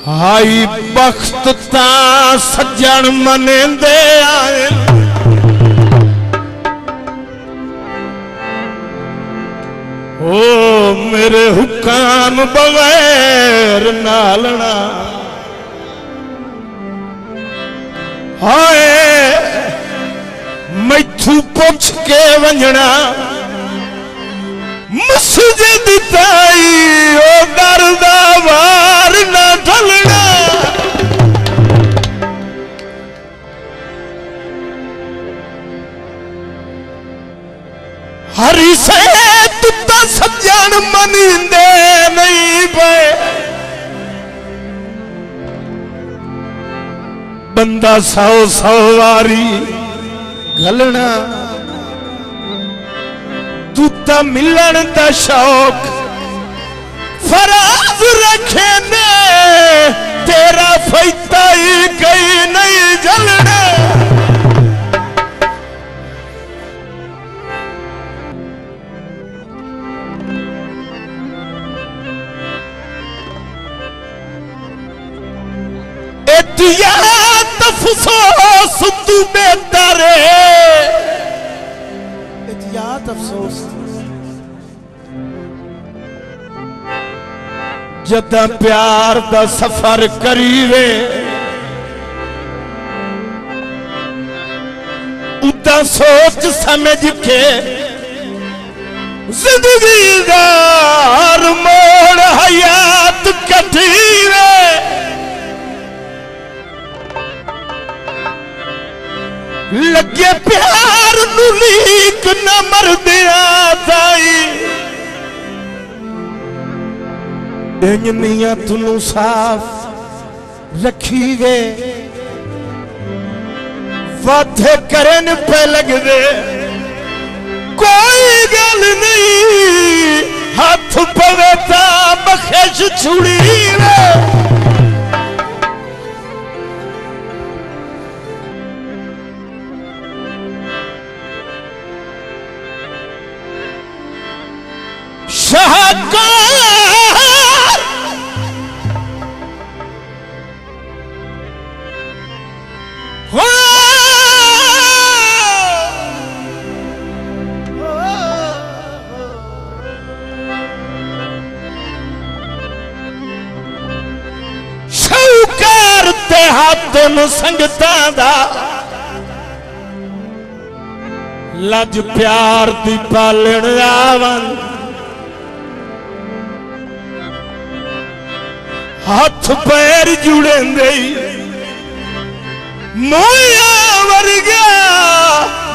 high बख्त ता सज्जन मनेंदे आए ओ मेरे हुक्म बगैर नालना हाय मैथू पुछ के वंजना मस्जिद ताई ओ दर दा वार ना ढलना हरी से तुता सज्जन मनींदे नहीं पे बंदा सौ सौ वारी गलना तूता मिलन दा शौक फराज रखे ने तेरा फैता ही कहीं नहीं जलना एहतियात अफसोस तू बेहतर एहतियात अफसोस जदा प्यार दा सफर करीवे उदा सोच समझ के जिंदगी दा हर मोड़ हयात कटीवे लगे प्यार नू लीक न मरदिया ताई नीयत नू साफ रखी वे वादे करन पे लगदे कोई गल नहीं हाथ पवे ता बख्श छुड़ी वे शाहकार हो शाहकार ते हाथों संगता दा लज प्यार दी पालण आवन हाथ पैर जुड़े मोया वर्गा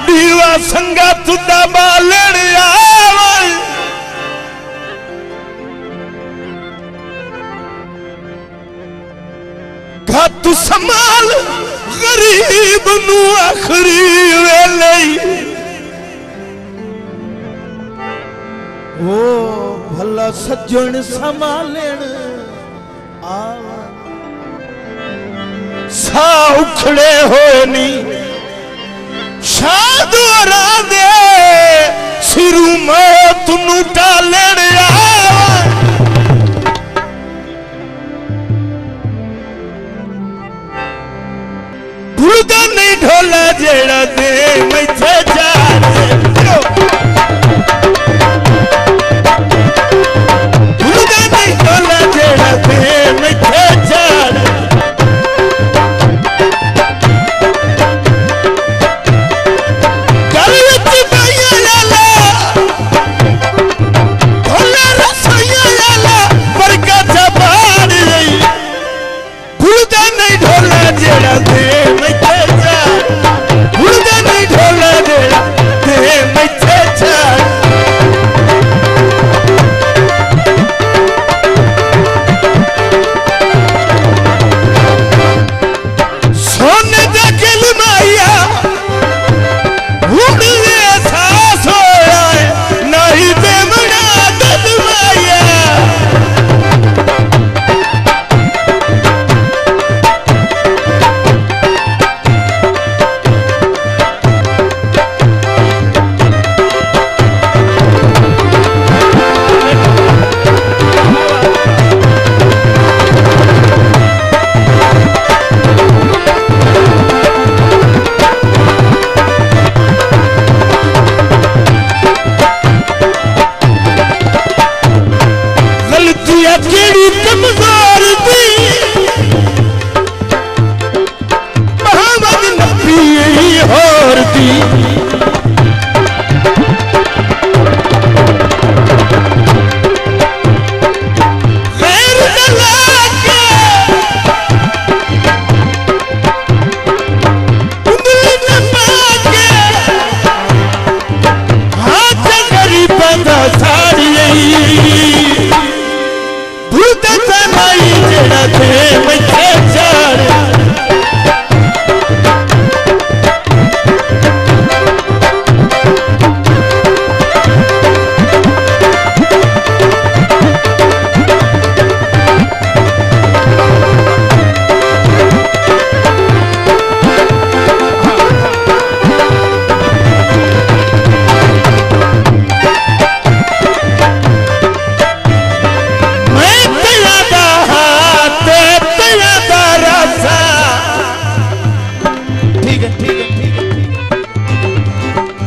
दीवा संगा तुदा बालण आवन घात संभाल गरीब नू आखरी वेले ओ भला सज्जन संभालेण सा उखड़े हो नी शादोरा दे सिरू मौत नू टालण भूलदा नहीं ढोला जेड़ा दे मैथे जाने भूलदा नहीं ढोला जेड़ा दे मैथे जाने जेड़ा दे मैं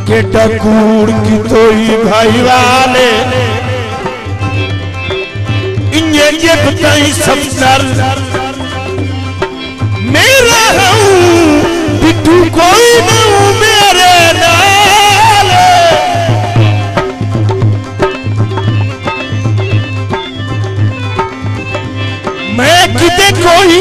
केटा कूड़ की तोई भाई वाले इन्हें ये बताई सब नर मेरा हूँ बिट्टू कोई न हूँ मेरे नाल मैं किते कोई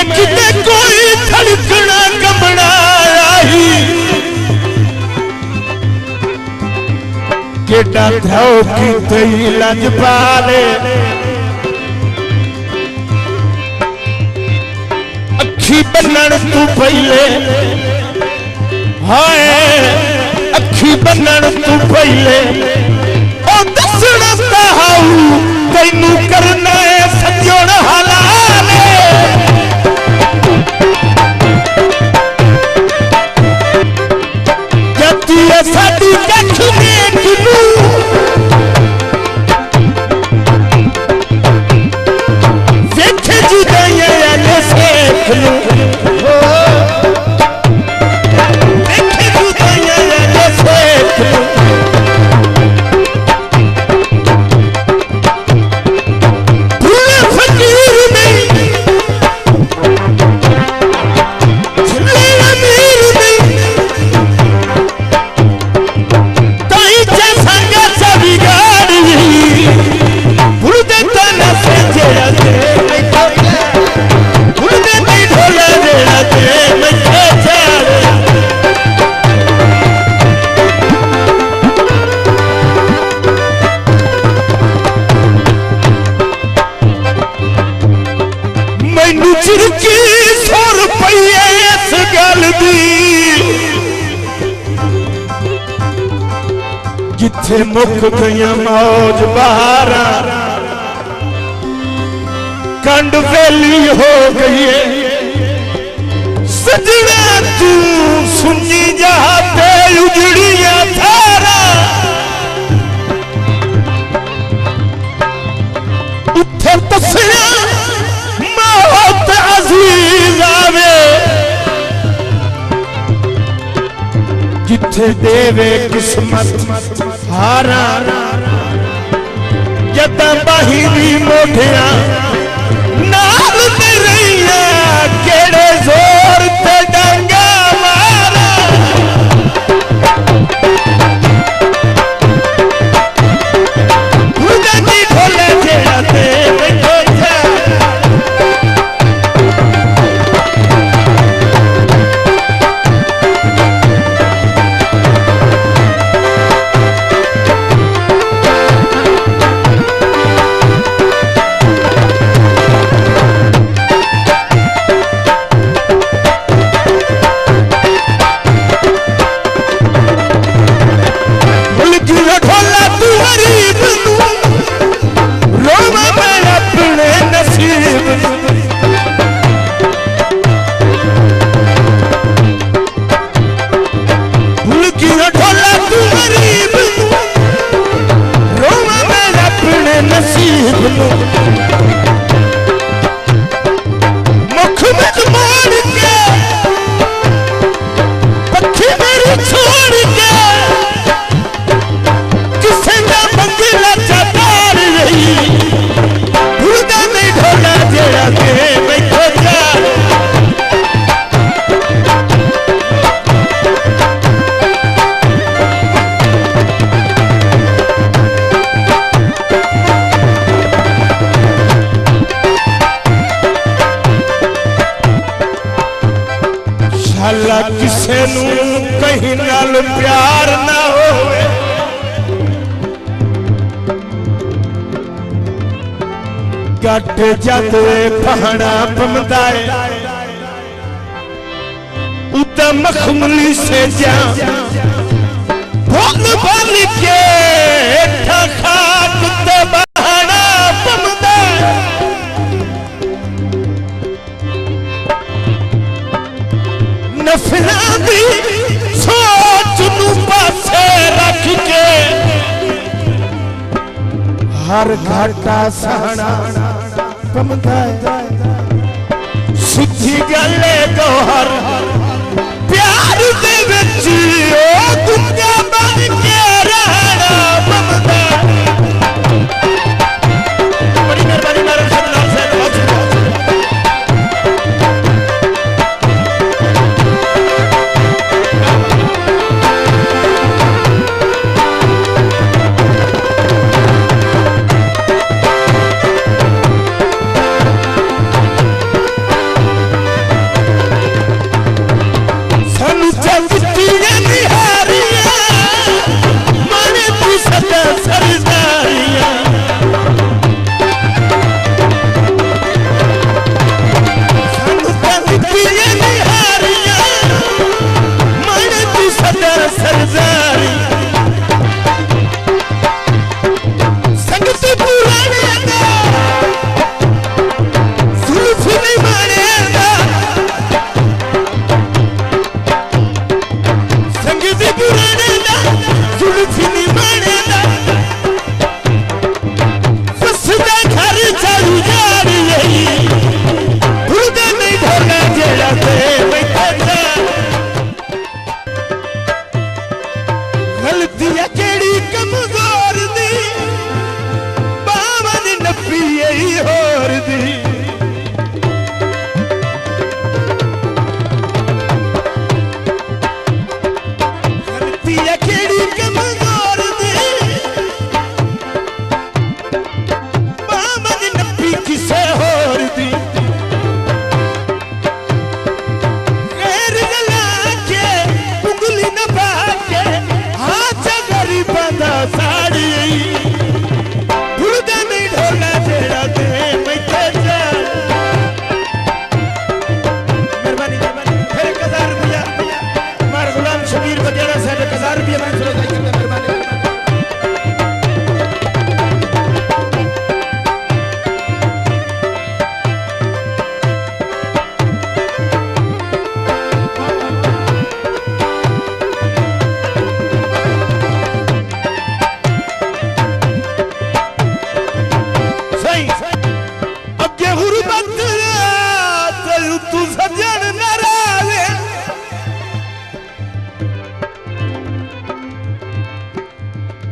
किते कोई धड़कना कमना आई केटा ध्याओ की तई लजपाले अखी बनन तू पहले हाय अखी बनन तू पहले ओ दसना ताऊ तैनू करना है सजोड़ हलाले साडी कख में किनू वेख जुदाइयां ने सेख लूं वेख जुदाइयां ने सेख लूं पूरे फकीर नहीं झूले अमीर नहीं चिरकी 100 रुपये इस गल दी जिथे मुक गई मौज बहारा कंड वेली हो गई सजना तू सुनी जहा पे उजड़िया थारा उथे तसया मौत अजीज आवे जिथे देवे किस्मत हारा जदा बाहिरी मोढ़िया नाल ते रहिया केड़े जोर ते डंगा मारा उड़दी ढोले जेड़ा ते बैठो जा किसे नू कहीं नाल प्यार ना होवे गट जद पहाड़ा पमदाए उता मखमली से जा भोल भोल के खाक ते पहाड़ा पमदाए नफरा दी सोच नू पासे रख के हर घाटा सहना पमदा सुध सीधी गले गौहर प्यार दे विच ओ दुनिया बन के रहना ममता बड़ी मेहरबानी मेरे सदनाम से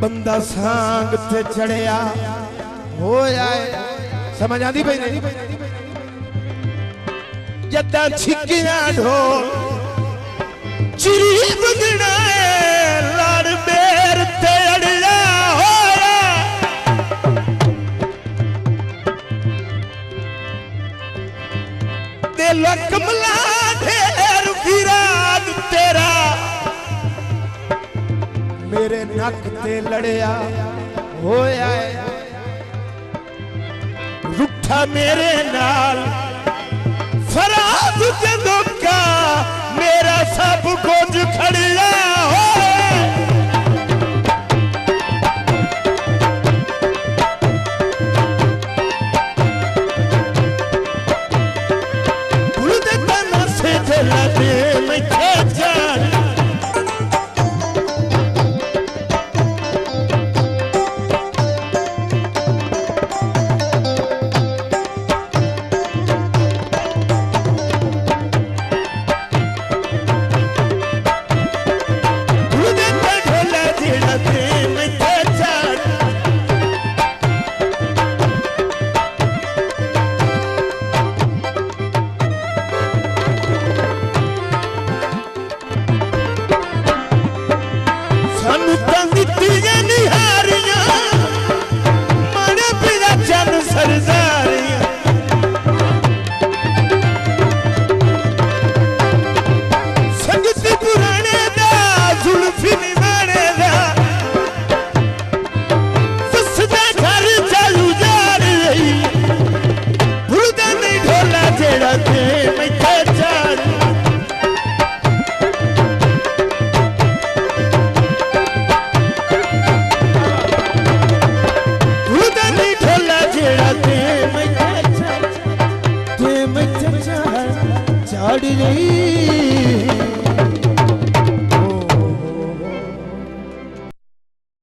बंदा सांग ते चढ़िया हो जाए समझ आती भाई नहीं जदा छिकिया ढोल चिरी बगना लाड़ बेर ते अड़िया होया दिल कमला ढेर विराग तेरा मेरे नक ते लड़िया होया रुठा मेरे नाल फराज जदों का मेरा सब कुछ खड़िया झाड़ रही